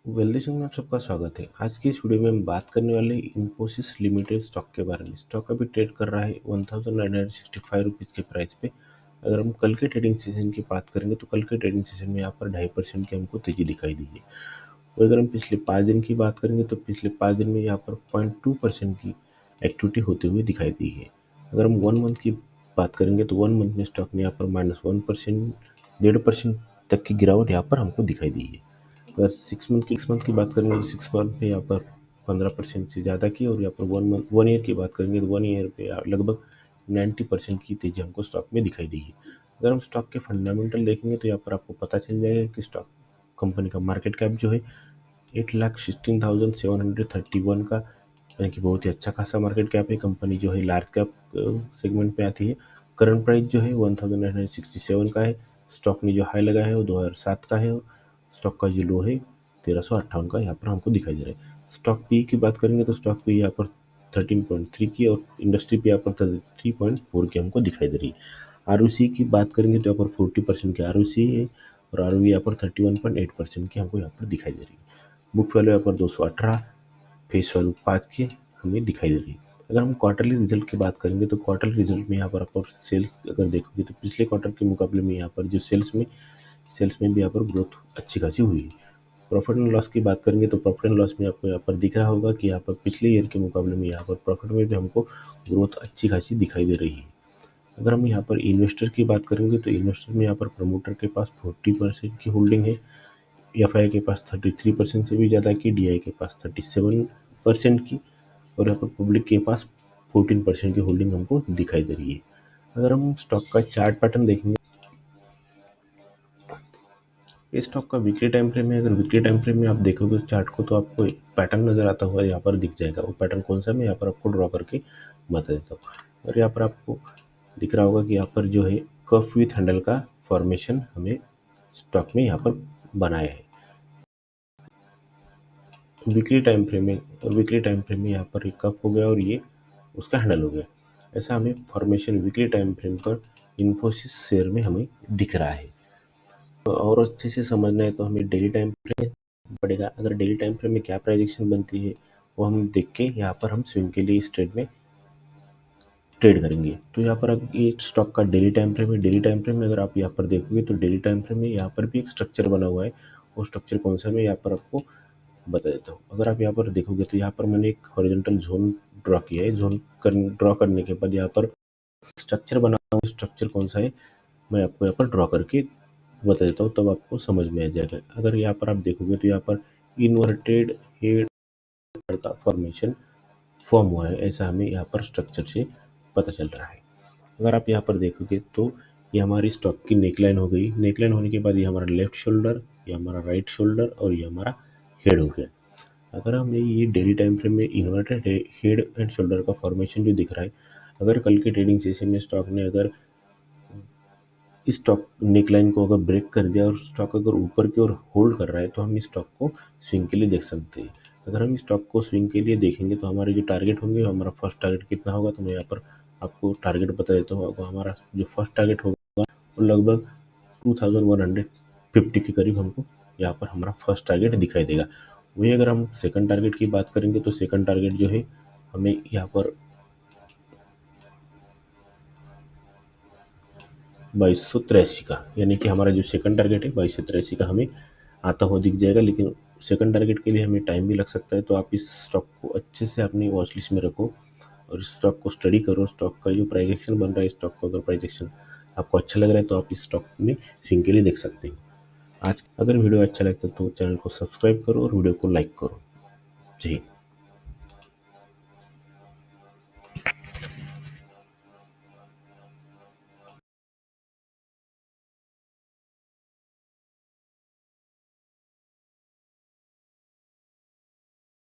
वेल्डेशन में आप सबका स्वागत है। आज की इस वीडियो में हम बात करने वाले हैं इन्फोसिस लिमिटेड स्टॉक के बारे में। स्टॉक अभी ट्रेड कर रहा है 1965 रुपीज़ के प्राइस पे। अगर हम कल के ट्रेडिंग सेशन की बात करेंगे तो कल के ट्रेडिंग सेशन में यहाँ पर 2.5% की हमको तेजी दिखाई दी है। और अगर हम पिछले 5 दिन की बात करेंगे तो पिछले 5 दिन में यहाँ पर 0.2% की एक्टिविटी होते हुए दिखाई दी है। अगर हम 1 मंथ की बात करेंगे तो 1 मंथ में स्टॉक ने यहाँ पर -1%, 1.5% तक की गिरावट यहाँ पर हमको दिखाई दी है। अगर 6 मंथ की बात करेंगे तो 6 मंथ में यहाँ पर 15% से ज़्यादा की, और यहाँ पर 1 ईयर की बात करेंगे तो 1 ईयर पे लगभग 90% की तेजी हमको स्टॉक में दिखाई दी है। अगर हम स्टॉक के फंडामेंटल देखेंगे तो यहाँ पर आपको पता चल जाएगा कि स्टॉक कंपनी का मार्केट कैप जो है 8,16,731 का, यानी कि बहुत ही अच्छा खासा मार्केट कैप है। कंपनी जो है लार्ज कैप सेगमेंट में आती है। करंट प्राइस जो है 1967 का है। स्टॉक ने जो हाई लगाया है वो 2007 का है। स्टॉक का जो लो है 1358 का यहाँ पर हमको दिखाई दे रहा है। स्टॉक पी की बात करेंगे तो स्टॉक पी यहाँ पर 13.3 की, और इंडस्ट्री पे यहाँ पर 33.4 की हमको दिखाई दे रही है। आरओसी की बात करेंगे तो यहाँ पर 40% की आरओसी है, और आरओवी यहाँ पर 31.8% की हमको यहाँ पर दिखाई दे रही है। बुक वैल्यू यहाँ पर 218, फेस वैल्यू 5 की हमें दिखाई दे रही है। अगर हम क्वार्टरली रिजल्ट की बात करेंगे तो क्वार्टरली रिजल्ट में यहाँ पर आपको सेल्स अगर देखोगे तो पिछले क्वार्टर के मुकाबले में यहाँ पर जो सेल्स में भी यहाँ पर ग्रोथ अच्छी खासी हुई है। प्रॉफिट एंड लॉस की बात करेंगे तो प्रॉफिट एंड लॉस में आपको यहाँ पर दिख रहा होगा कि यहाँ पर पिछले ईयर के मुकाबले में यहाँ पर प्रॉफिट में भी हमको ग्रोथ अच्छी खासी दिखाई दे रही है। अगर हम यहाँ पर इन्वेस्टर की बात करेंगे तो इन्वेस्टर में यहाँ पर प्रमोटर के पास 40% की होल्डिंग है, एफआई के पास 33% से भी ज़्यादा की, डीआई के पास 37% की, और यहाँ पर पब्लिक के पास 14% की होल्डिंग हमको दिखाई दे रही है। अगर हम स्टॉक का चार्ट पैटर्न देखेंगे, इस स्टॉक का वीकली टाइम फ्रेम है। अगर वीकली टाइम फ्रेम में आप देखोगे उस चार्ट को तो आपको एक पैटर्न नज़र आता हुआ यहाँ पर दिख जाएगा। वो पैटर्न कौन सा, मैं यहाँ पर आपको ड्रॉ करके बता देता हूँ। और यहाँ पर आपको दिख रहा होगा कि यहाँ पर जो है कफ विथ हैंडल का फॉर्मेशन हमें स्टॉक में यहाँ पर बनाया है वीकली टाइम फ्रेम में। और वीकली टाइम फ्रेम में यहाँ पर एक कप हो गया और ये उसका हैंडल हो गया। ऐसा हमें फॉर्मेशन वीकली टाइम फ्रेम पर इन्फोसिस शेयर में हमें दिख रहा है। तो और अच्छे से समझना है तो हमें डेली टाइम फ्रेम पड़ेगा। अगर डेली टाइम फ्रेम में क्या प्राइजेक्शन बनती है वो हम देख के यहाँ पर हम स्विंग के लिए इस ट्रेड में ट्रेड करेंगे। तो यहाँ पर अब ये स्टॉक का डेली टाइम फ्रेम है। डेली टाइम फ्रेम में अगर आप यहाँ पर देखोगे तो डेली टाइम फ्रेम में यहाँ पर भी एक स्ट्रक्चर बना हुआ है। वो स्ट्रक्चर कौन सा, मैं यहाँ पर आपको बता देता हूँ। अगर आप यहाँ पर देखोगे तो यहाँ पर मैंने एक हॉरिजॉन्टल जोन ड्रॉ किया है। ड्रॉ करने के बाद यहाँ पर स्ट्रक्चर बना हुआ, स्ट्रक्चर कौन सा है मैं आपको यहाँ पर ड्रॉ करके बता देता हूँ, तब आपको समझ में आ जाएगा। अगर यहाँ पर आप देखोगे तो यहाँ पर इन्वर्टेड हेड का फॉर्मेशन फॉर्म हुआ है, ऐसा हमें यहाँ पर स्ट्रक्चर से पता चल रहा है। अगर आप यहाँ पर देखोगे तो ये हमारी स्टॉक की नेकलाइन हो गई। नेकलाइन होने के बाद ये हमारा लेफ्ट शोल्डर, ये हमारा राइट शोल्डर, और ये हमारा हेड हो गया। अगर हमें ये डेली टाइम फ्रेम में इन्वर्टेड हेड एंड शोल्डर का फॉर्मेशन जो दिख रहा है, अगर कल के ट्रेडिंग सेशन में स्टॉक ने अगर इस स्टॉक नेकलाइन को अगर ब्रेक कर दिया और स्टॉक अगर ऊपर की ओर होल्ड कर रहा है तो हम इस स्टॉक को स्विंग के लिए देख सकते हैं। अगर हम इस स्टॉक को स्विंग के लिए देखेंगे तो हमारे जो टारगेट होंगे, हमारा फर्स्ट टारगेट कितना होगा, तो मैं यहाँ पर आपको टारगेट बता देता हूँ। अब हमारा जो फर्स्ट टारगेट होगा वो लगभग 2150 के करीब हमको यहाँ पर हमारा फर्स्ट टारगेट दिखाई देगा। वही अगर हम सेकंड टारगेट की बात करेंगे तो सेकंड टारगेट जो है हमें यहाँ पर 2283 का, यानी कि हमारा जो सेकंड टारगेट है 2283 का हमें आता हुआ दिख जाएगा। लेकिन सेकंड टारगेट के लिए हमें टाइम भी लग सकता है, तो आप इस स्टॉक को अच्छे से अपनी वॉच लिस्ट में रखो और इस स्टॉक को स्टडी करो। स्टॉक का जो प्राइजेक्शन बन रहा है, स्टॉक का अगर प्राइजेक्शन आपको अच्छा लग रहा है तो आप इस स्टॉक में स्विंग के लिए देख सकते हैं। आज अगर वीडियो अच्छा लगता है तो चैनल को सब्सक्राइब करो और वीडियो को लाइक करो। जी।